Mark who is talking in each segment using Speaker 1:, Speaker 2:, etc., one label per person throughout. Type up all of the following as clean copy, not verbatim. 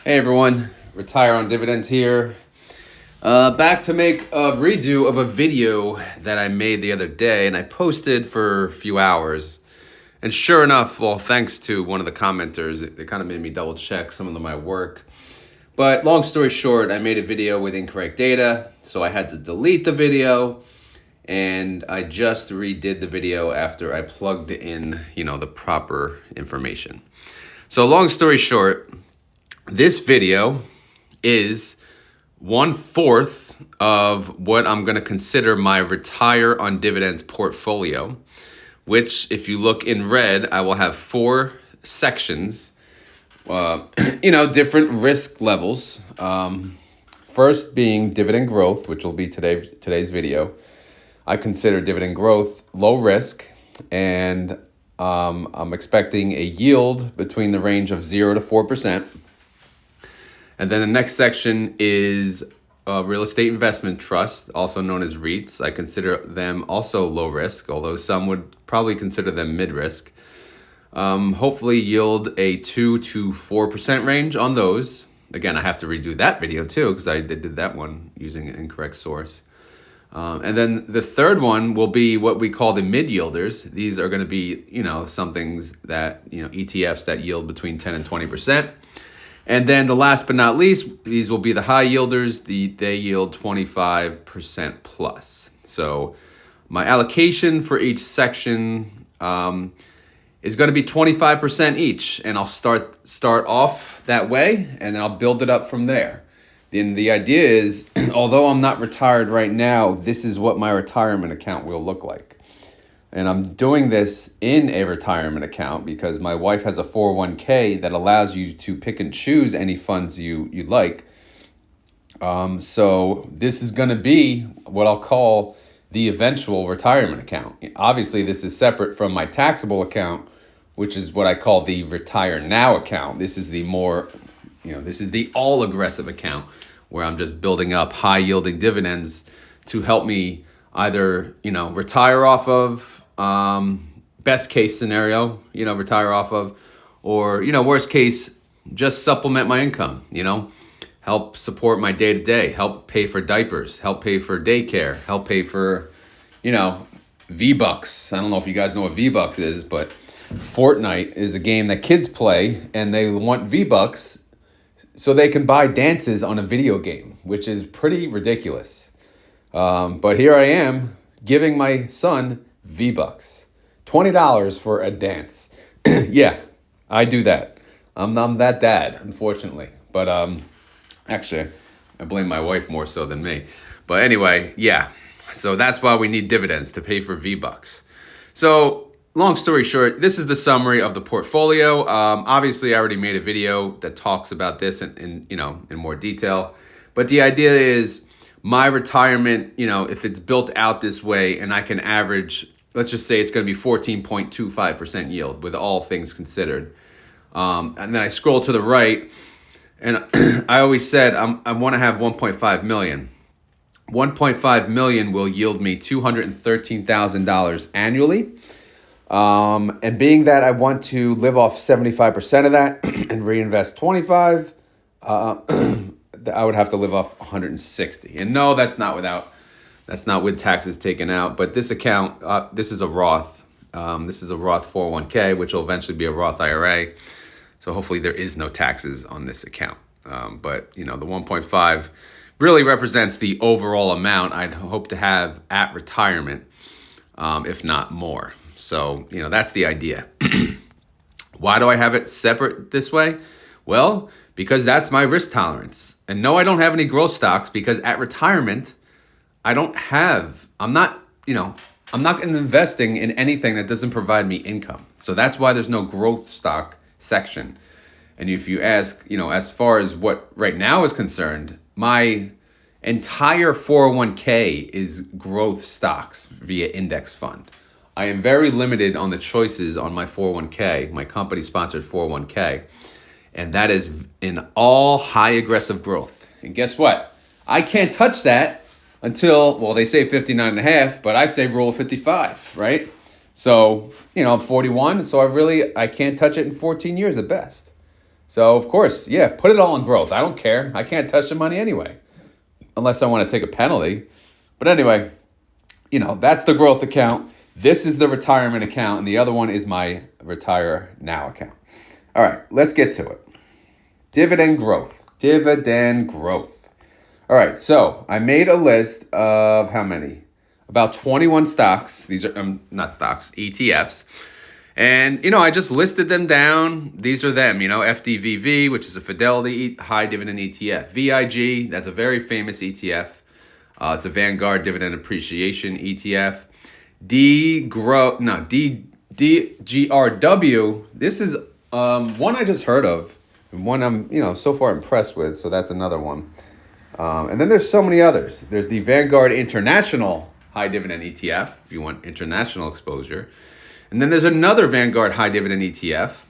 Speaker 1: Hey everyone, Retire on Dividends here. Back to make a redo of a video that I made the other day and I posted for a few hours. And sure enough, well, thanks to one of the commenters, it kind of made me double check some of my work. But long story short, I made a video with incorrect data, so I had to delete the video. And I just redid the video after I plugged in, the proper information. So long story short, this video is 1/4 of what I'm going to consider my retire on dividends portfolio, which if you look in red, I will have 4 sections, different risk levels. First being dividend growth, which will be today's video. I consider dividend growth low risk, and I'm expecting a yield between the range of 0 to 4%. And then the next section is real estate investment trust, also known as REITs. I consider them also low risk, although some would probably consider them mid risk. Hopefully yield a 2 to 4% range on those. Again, I have to redo that video too because I did that one using an incorrect source. And then the third one will be what we call the mid yielders. These are going to be, some things that, ETFs that yield between 10 and 20%. And then the last but not least, these will be the high yielders. They yield 25% plus. So my allocation for each section is going to be 25% each. And I'll start off that way, and then I'll build it up from there. Then the idea is, although I'm not retired right now, this is what my retirement account will look like. And I'm doing this in a retirement account because my wife has a 401k that allows you to pick and choose any funds you like. So this is going to be what I'll call the eventual retirement account. Obviously, this is separate from my taxable account, which is what I call the retire now account. This is the more, this is the all aggressive account where I'm just building up high yielding dividends to help me either, retire off of, best case scenario, retire off of, or, worst case, just supplement my income, help support my day to day, help pay for diapers, help pay for daycare, help pay for, V-Bucks. I don't know if you guys know what V-Bucks is, but Fortnite is a game that kids play and they want V-Bucks so they can buy dances on a video game, which is pretty ridiculous. But here I am giving my son V-Bucks, $20 for a dance. Yeah, I do that. I'm that dad, unfortunately. But actually, I blame my wife more so than me. But anyway, yeah. So that's why we need dividends to pay for V-Bucks. So long story short, this is the summary of the portfolio. Obviously, I already made a video that talks about this in more detail. But the idea is my retirement, if it's built out this way and I can average, let's just say it's going to be 14.25% yield with all things considered. And then I scroll to the right and I always said I want to have 1.5 million. 1.5 million will yield me $213,000 annually. And being that I want to live off 75% of that and reinvest 25, I would have to live off 160. And no, that's not with taxes taken out. But this account, this is a Roth. This is a Roth 401k, which will eventually be a Roth IRA. So hopefully there is no taxes on this account. But the 1.5 really represents the overall amount I'd hope to have at retirement, if not more. So, that's the idea. Why do I have it separate this way? Well, because that's my risk tolerance. And no, I don't have any growth stocks because at retirement, I'm not investing in anything that doesn't provide me income. So that's why there's no growth stock section. And if you ask, as far as what right now is concerned, my entire 401k is growth stocks via index fund. I am very limited on the choices on my 401k, my company sponsored 401k. And that is in all high aggressive growth. And guess what? I can't touch that until, well, they say 59 and a half, but I say rule of 55, right? So, I'm 41, so I can't touch it in 14 years at best. So, of course, yeah, put it all in growth. I don't care. I can't touch the money anyway, unless I want to take a penalty. But anyway, that's the growth account. This is the retirement account, and the other one is my retire now account. All right, let's get to it. Dividend growth. Dividend growth. All right, so I made a list of how many? About 21 stocks. These are not stocks, ETFs. And, I just listed them down. These are them, FDVV, which is a Fidelity high dividend ETF. VIG, that's a very famous ETF. It's a Vanguard Dividend Appreciation ETF. DGRW, this is one I just heard of, and one I'm, so far impressed with, so that's another one. And then there's so many others. There's the Vanguard International High Dividend ETF, if you want international exposure. And then there's another Vanguard High Dividend ETF.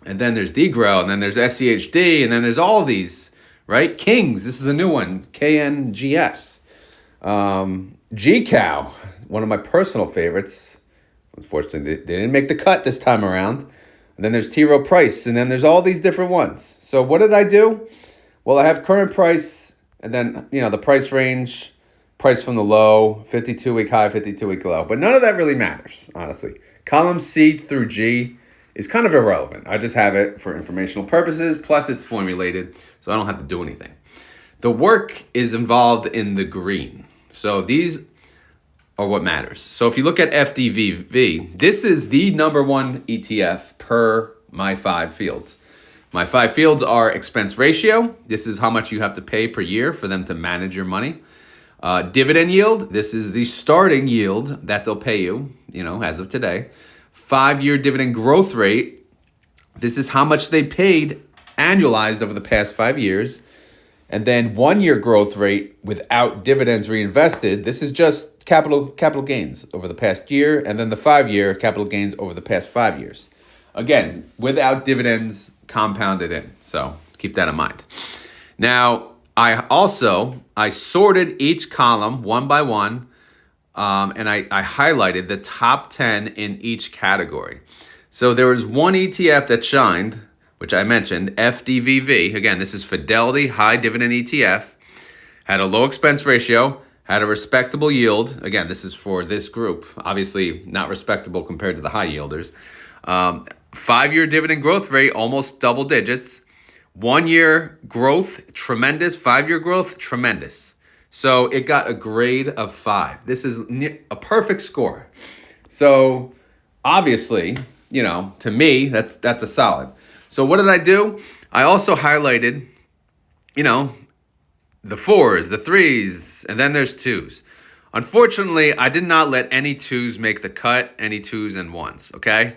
Speaker 1: And then there's DGRO, and then there's SCHD, and then there's all these, right? Kings, this is a new one, KNGS. GCOW, one of my personal favorites. Unfortunately, they didn't make the cut this time around. And then there's T. Rowe Price, and then there's all these different ones. So what did I do? Well, I have current price, and then, the price range, price from the low, 52-week high, 52-week low. But none of that really matters, honestly. Column C through G is kind of irrelevant. I just have it for informational purposes, plus it's formulated, so I don't have to do anything. The work is involved in the green. So these are what matters. So if you look at FDVV, this is the number one ETF per my 5 fields. My 5 fields are expense ratio. This is how much you have to pay per year for them to manage your money. Dividend yield. This is the starting yield that they'll pay you, as of today. 5-year dividend growth rate. This is how much they paid annualized over the past 5 years. And then 1-year growth rate without dividends reinvested. This is just capital gains over the past year. And then the 5-year capital gains over the past 5 years. Again, without dividends compounded in. So keep that in mind. Now, I sorted each column one by one, and I highlighted the top 10 in each category. So there was one ETF that shined, which I mentioned, FDVV. Again, this is Fidelity High Dividend ETF. Had a low expense ratio, had a respectable yield. Again, this is for this group. Obviously, not respectable compared to the high yielders. 5-year dividend growth rate, almost double digits. 1-year growth, tremendous. 5-year growth, tremendous. So it got a grade of 5. This is a perfect score. So obviously, to me, that's a solid. So what did I do? I also highlighted, the 4s, the 3s, and then there's 2s. Unfortunately, I did not let any 2s make the cut, any 2s and 1s, okay?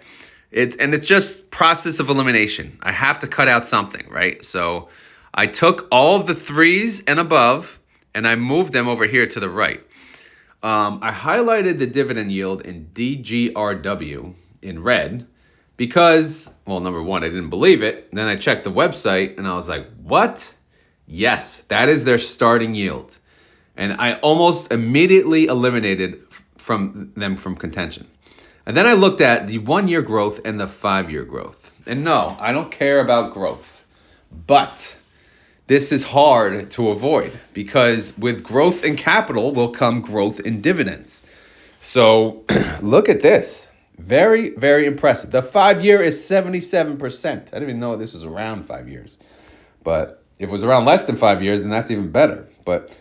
Speaker 1: It's just process of elimination. I have to cut out something, right? So I took all of the 3s and above, and I moved them over here to the right. I highlighted the dividend yield in DGRW in red because, well, number one, I didn't believe it. And then I checked the website, and I was like, what? Yes, that is their starting yield. And I almost immediately eliminated them from contention. And then I looked at the 1-year growth and the 5-year growth. And no, I don't care about growth. But this is hard to avoid because with growth in capital will come growth in dividends. So look at this. Very, very impressive. The 5-year is 77%. I didn't even know this was around 5 years. But if it was around less than 5 years, then that's even better. But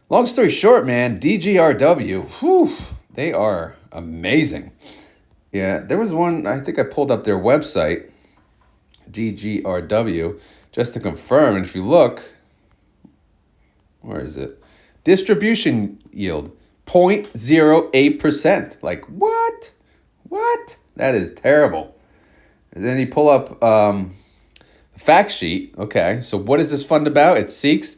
Speaker 1: long story short, man, DGRW, they are amazing. Yeah, there was one, I think I pulled up their website, DGRW, just to confirm. And if you look, where is it? Distribution yield, 0.08%. Like, what? What? That is terrible. And then you pull up the fact sheet. Okay, so what is this fund about? It seeks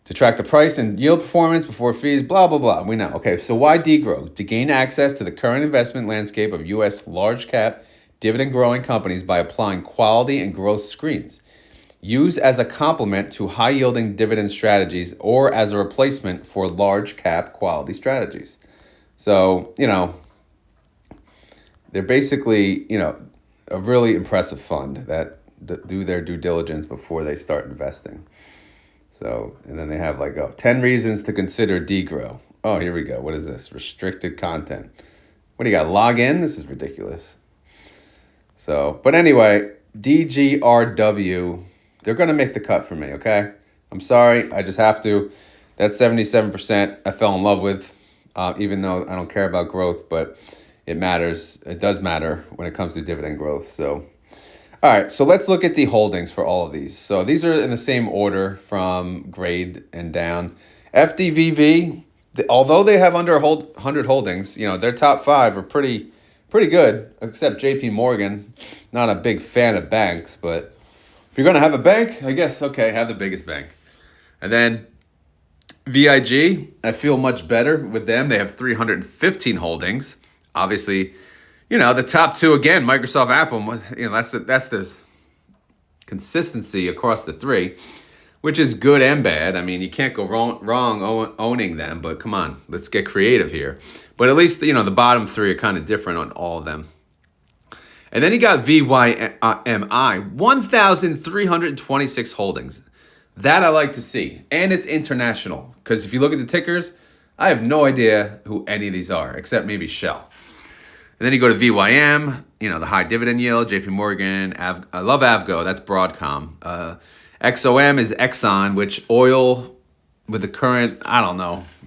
Speaker 1: to track the price and yield performance before fees, blah, blah, blah. We know. Okay, so why degrow? To gain access to the current investment landscape of U.S. large-cap, dividend-growing companies by applying quality and growth screens. Use as a complement to high-yielding dividend strategies or as a replacement for large-cap quality strategies. So, they're basically, a really impressive fund that do their due diligence before they start investing. So, and then they have like 10 reasons to consider degrow. Oh, here we go. What is this? Restricted content. What do you got? Log in? This is ridiculous. So, but anyway, DGRW, they're going to make the cut for me, okay? I'm sorry. I just have to. That 77% I fell in love with, even though I don't care about growth, but it matters. It does matter when it comes to dividend growth. So, all right. So let's look at the holdings for all of these. So these are in the same order from grade and down. FDVV, although they have under 100 holdings, their top 5 are pretty good, except JP Morgan. Not a big fan of banks, but if you're going to have a bank, I guess, okay, have the biggest bank. And then VIG, I feel much better with them. They have 315 holdings. Obviously, the top 2 again, Microsoft, Apple. That's the consistency across the 3, which is good and bad. I mean, you can't go wrong owning them. But come on, let's get creative here. But at least the bottom 3 are kind of different on all of them. And then you got VYMI, 1,326 holdings. That I like to see. And it's international. Because if you look at the tickers, I have no idea who any of these are, except maybe Shell. And then you go to VYM, the high dividend yield, JP Morgan, I love Avgo, that's Broadcom. XOM is Exxon, which oil with the current,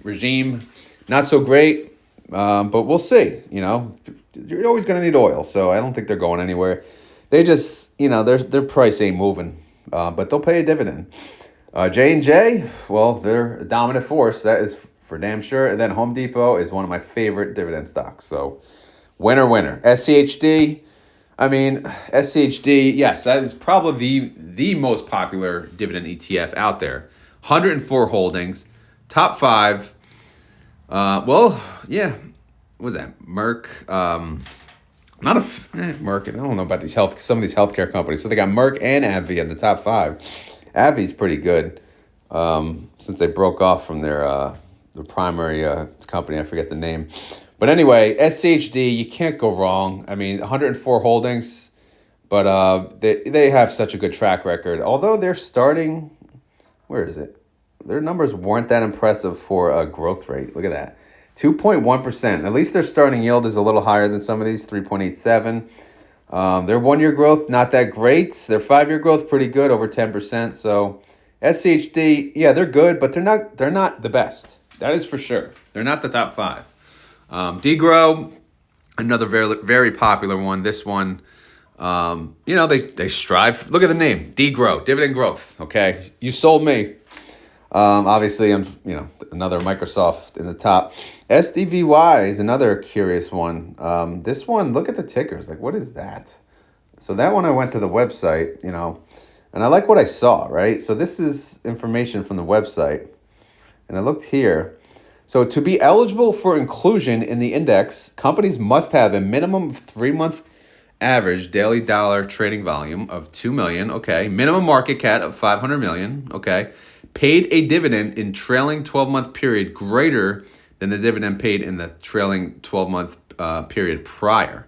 Speaker 1: regime, not so great, but we'll see. You're always going to need oil, so I don't think they're going anywhere. They just, their price ain't moving, but they'll pay a dividend. J&J, well, they're a dominant force. That is for damn sure. And then Home Depot is one of my favorite dividend stocks. So winner. SCHD, yes, that is probably the most popular dividend ETF out there. 104 holdings, top 5. What was that? Merck. Merck. I don't know about some of these healthcare companies. So they got Merck and AbbVie in the top 5. AbbVie's pretty good since they broke off from their primary company. I forget the name. But anyway, SCHD, you can't go wrong. 104 holdings, but they have such a good track record. Although they're starting, where is it? Their numbers weren't that impressive for a growth rate. Look at that. 2.1%. At least their starting yield is a little higher than some of these, 3.87. Their 1-year growth, not that great. Their 5-year growth, pretty good, over 10%. So SCHD, yeah, they're good, but they're not the best. That is for sure. They're not the top 5. Degrow, another very, very popular one. This one, they strive. Look at the name, Degrow, dividend growth. Okay, you sold me. Obviously, I'm another Microsoft in the top. SDVY is another curious one. This one, look at the tickers. Like, what is that? So that one, I went to the website, and I like what I saw, right? So this is information from the website, and I looked here. So to be eligible for inclusion in the index, companies must have a minimum of 3-month average daily dollar trading volume of 2 million, okay. Minimum market cap of 500 million, okay. Paid a dividend in trailing 12-month period greater than the dividend paid in the trailing 12-month period prior.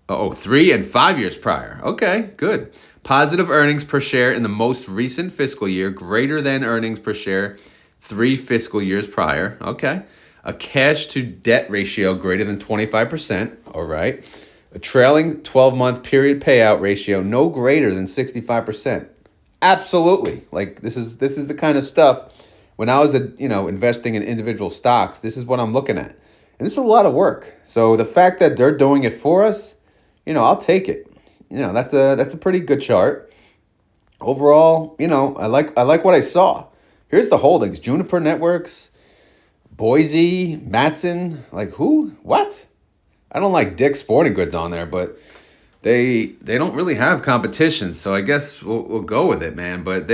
Speaker 1: 3 and 5 years prior. Okay, good. Positive earnings per share in the most recent fiscal year greater than earnings per share 3 fiscal years prior. Okay. A cash to debt ratio greater than 25%. All right. A trailing 12-month period payout ratio no greater than 65%. Absolutely. Like this is the kind of stuff when I was investing in individual stocks, this is what I'm looking at. And this is a lot of work. So the fact that they're doing it for us, I'll take it. That's a pretty good chart. Overall, I like what I saw. Here's the holdings. Juniper Networks, Boise, Matson, like who? What? I don't like Dick's Sporting Goods on there, but they don't really have competition, so I guess we'll go with it, man. But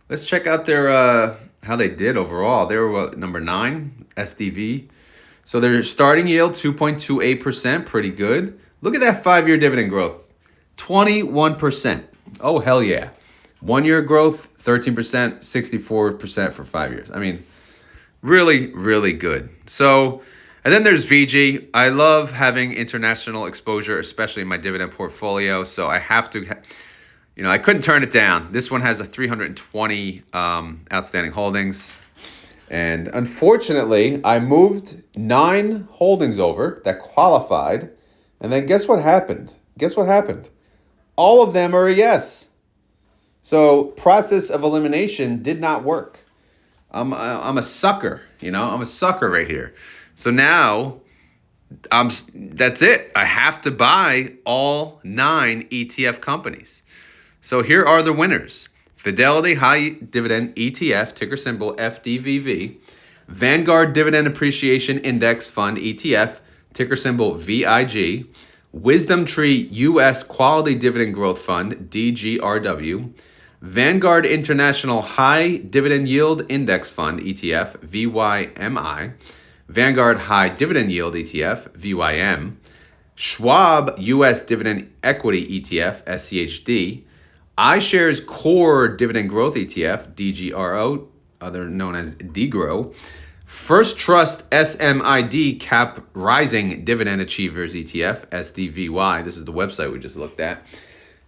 Speaker 1: let's check out their how they did overall. They were number 9, SDV. So their starting yield 2.28%, pretty good. Look at that 5-year dividend growth, 21%. Oh hell yeah! 1-year growth 13%, 64% for 5 years. Really, really good. So. And then there's VG. I love having international exposure, especially in my dividend portfolio. So I have to I couldn't turn it down. This one has a 320 outstanding holdings. And unfortunately, I moved 9 holdings over that qualified. And then guess what happened? All of them are a yes. So process of elimination did not work. I'm a sucker, I'm a sucker right here. So now that's it. I have to buy all 9 ETF companies. So here are the winners. Fidelity High Dividend ETF, ticker symbol FDVV. Vanguard Dividend Appreciation Index Fund ETF, ticker symbol VIG. Wisdom Tree US Quality Dividend Growth Fund, DGRW. Vanguard International High Dividend Yield Index Fund, ETF, VYMI. Vanguard High Dividend Yield ETF, VYM. Schwab US Dividend Equity ETF, SCHD. iShares Core Dividend Growth ETF, DGRO, other known as DGRO. First Trust SMID Cap Rising Dividend Achievers ETF, SDVY. This is the website we just looked at.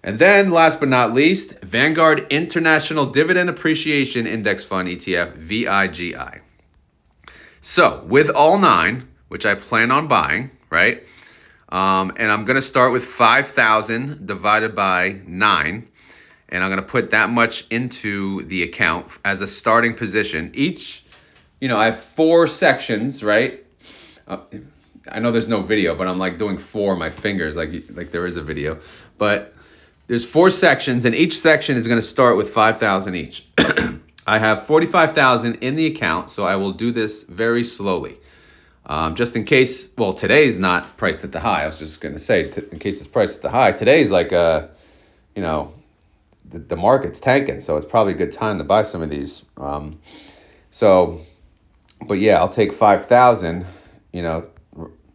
Speaker 1: And then, last but not least, Vanguard International Dividend Appreciation Index Fund ETF, VIGI. So, with all 9, which I plan on buying, right? And I'm going to start with 5,000 divided by 9. And I'm going to put that much into the account as a starting position. Each, I have 4 sections, right? I know there's no video, but I'm like doing 4 on my fingers like there is a video. But there's 4 sections, and each section is going to start with 5,000 each. I have 45,000 in the account, so I will do this very slowly. Just in case, today's not priced at the high. I was just going to say, in case it's priced at the high, today's like the market's tanking, so it's probably a good time to buy some of these. But yeah, I'll take 5,000,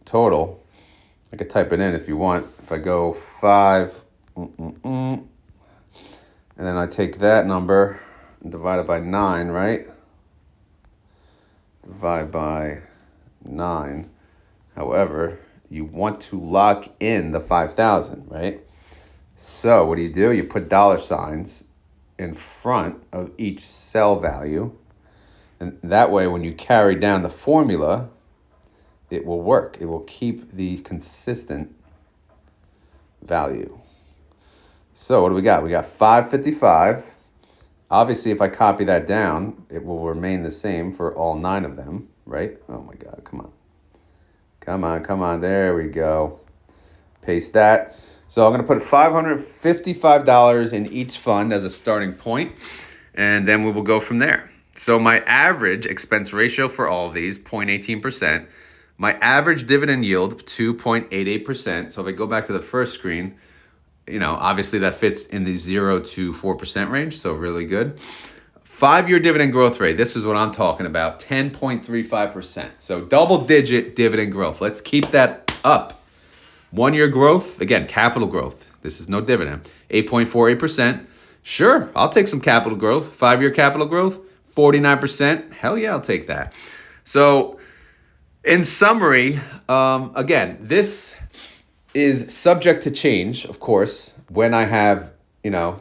Speaker 1: total. I could type it in if you want. If I go 5, and then I take that number and divide it by 9, right? Divide by 9. However, you want to lock in the 5,000, right? So what do? You put dollar signs in front of each cell value. And that way, when you carry down the formula, it will work. It will keep the consistent value. So what do we got? We got 555. Obviously, if I copy that down, it will remain the same for all 9 of them, right? Oh my God, come on. There we go. Paste that. So I'm going to put $555 in each fund as a starting point, and then we will go from there. So my average expense ratio for all of these, 0.18%. My average dividend yield, 2.88%. So if I go back to the first screen, obviously that fits in the 0 to 4% range, so really good. 5-year dividend growth rate, this is what I'm talking about, 10.35%. So double-digit dividend growth. Let's keep that up. 1-year growth, again, capital growth. This is no dividend. 8.48%. Sure, I'll take some capital growth. 5-year capital growth, 49%. Hell yeah, I'll take that. So in summary, again, this is subject to change, of course, when I have,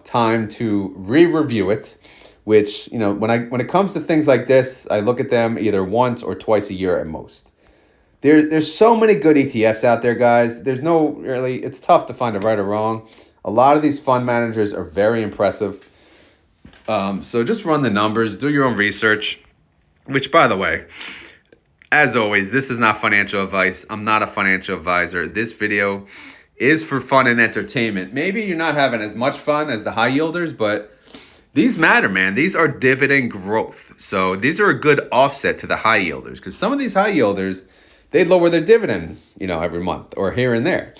Speaker 1: time to re-review it, which, when it comes to things like this, I look at them either once or twice a year at most. There's so many good ETFs out there, guys. It's tough to find a right or wrong. A lot of these fund managers are very impressive. So just run the numbers, do your own research, which, by the way, as always, this is not financial advice. I'm not a financial advisor. This video is for fun and entertainment. Maybe you're not having as much fun as the high yielders, but these matter, man. These are dividend growth. So these are a good offset to the high yielders, because some of these high yielders, they lower their dividend, every month or here and there.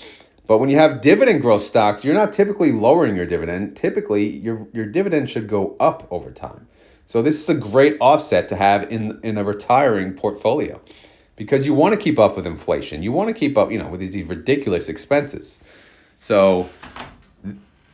Speaker 1: But when you have dividend growth stocks, you're not typically lowering your dividend. Typically, your dividend should go up over time. So this is a great offset to have in a retiring portfolio, because you want to keep up with inflation. You want to keep up, with these ridiculous expenses. So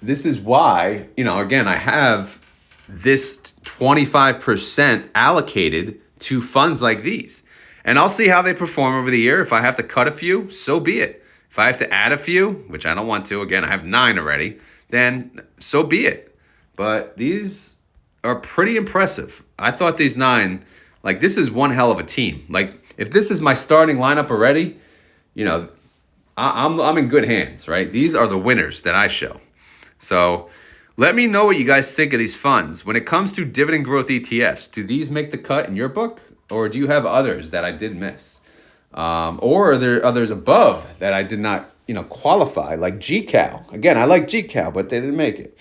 Speaker 1: this is why, again, I have this 25% allocated to funds like these. And I'll see how they perform over the year. If I have to cut a few, so be it. If I have to add a few, which I don't want to, again, I have 9 already, then so be it. But these are pretty impressive. I thought these 9, like, this is one hell of a team. Like, if this is my starting lineup already, you know, I'm in good hands, right? These are the winners that I show. So let me know what you guys think of these funds. When it comes to dividend growth ETFs, do these make the cut in your book? Or do you have others that I did miss? Or are there others above that I did not, qualify, like GCal? Again, I like GCal, but they didn't make it.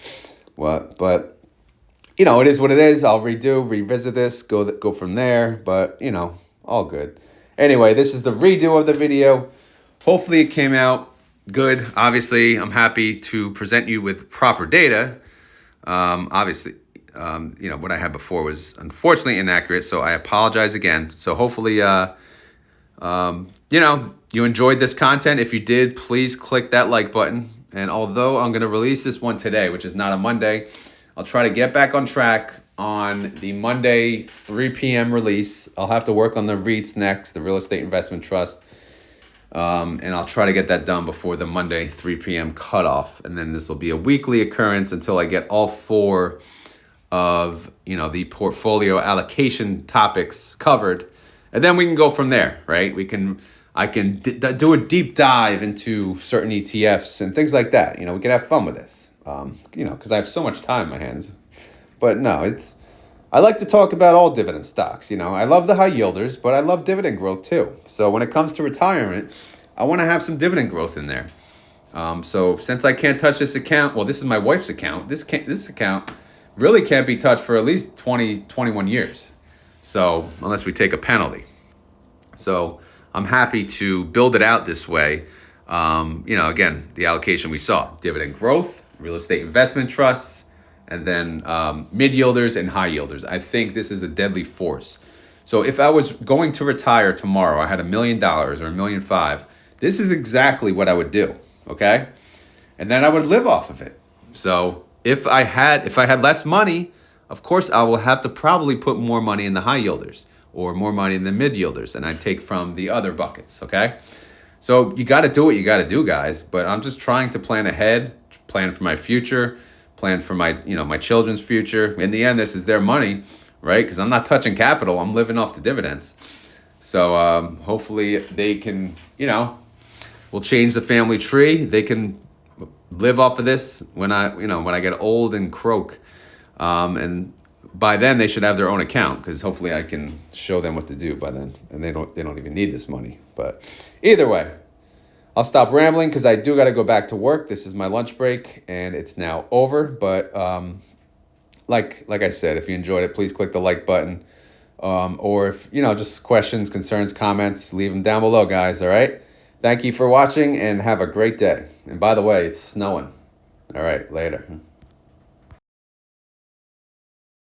Speaker 1: But it is what it is. I'll revisit this, go from there. But, all good. Anyway, this is the redo of the video. Hopefully it came out good. Obviously, I'm happy to present you with proper data. Obviously, what I had before was unfortunately inaccurate, so I apologize again. So hopefully, you enjoyed this content. If you did, please click that like button. And although I'm going to release this one today, which is not a Monday, I'll try to get back on track on the Monday 3 p.m. release. I'll have to work on the REITs next, the Real Estate Investment Trust. And I'll try to get that done before the Monday 3 p.m. cutoff. And then this will be a weekly occurrence until I get all 4 of, the portfolio allocation topics covered. And then we can go from there, right? I can do a deep dive into certain ETFs and things like that. We can have fun with this, because I have so much time in my hands. But no, I like to talk about all dividend stocks. I love the high yielders, but I love dividend growth too. So when it comes to retirement, I want to have some dividend growth in there. So since I can't touch this account, well, this is my wife's account. This account really can't be touched for at least 20, 21 years. So unless we take a penalty. So I'm happy to build it out this way. Again, the allocation we saw, dividend growth, real estate investment trusts, and then mid-yielders and high-yielders. I think this is a deadly force. So if I was going to retire tomorrow, I had $1 million or $1.5 million, this is exactly what I would do, okay? And then I would live off of it. So if I had less money, of course I will have to probably put more money in the high-yielders or more money in the mid-yielders, and I take from the other buckets, okay? So you got to do what you got to do, guys, but I'm just trying to plan ahead, plan for my future, plan for my, my children's future. In the end, this is their money, right? Because I'm not touching capital. I'm living off the dividends. So hopefully they can, we'll change the family tree. They can live off of this when I get old and croak. And by then they should have their own account, because hopefully I can show them what to do by then. And they don't even need this money. But either way, I'll stop rambling because I do got to go back to work. This is my lunch break and it's now over. But like I said, if you enjoyed it, please click the like button. Or if, just questions, concerns, comments, leave them down below, guys. All right. Thank you for watching and have a great day. And by the way, it's snowing. All right. Later.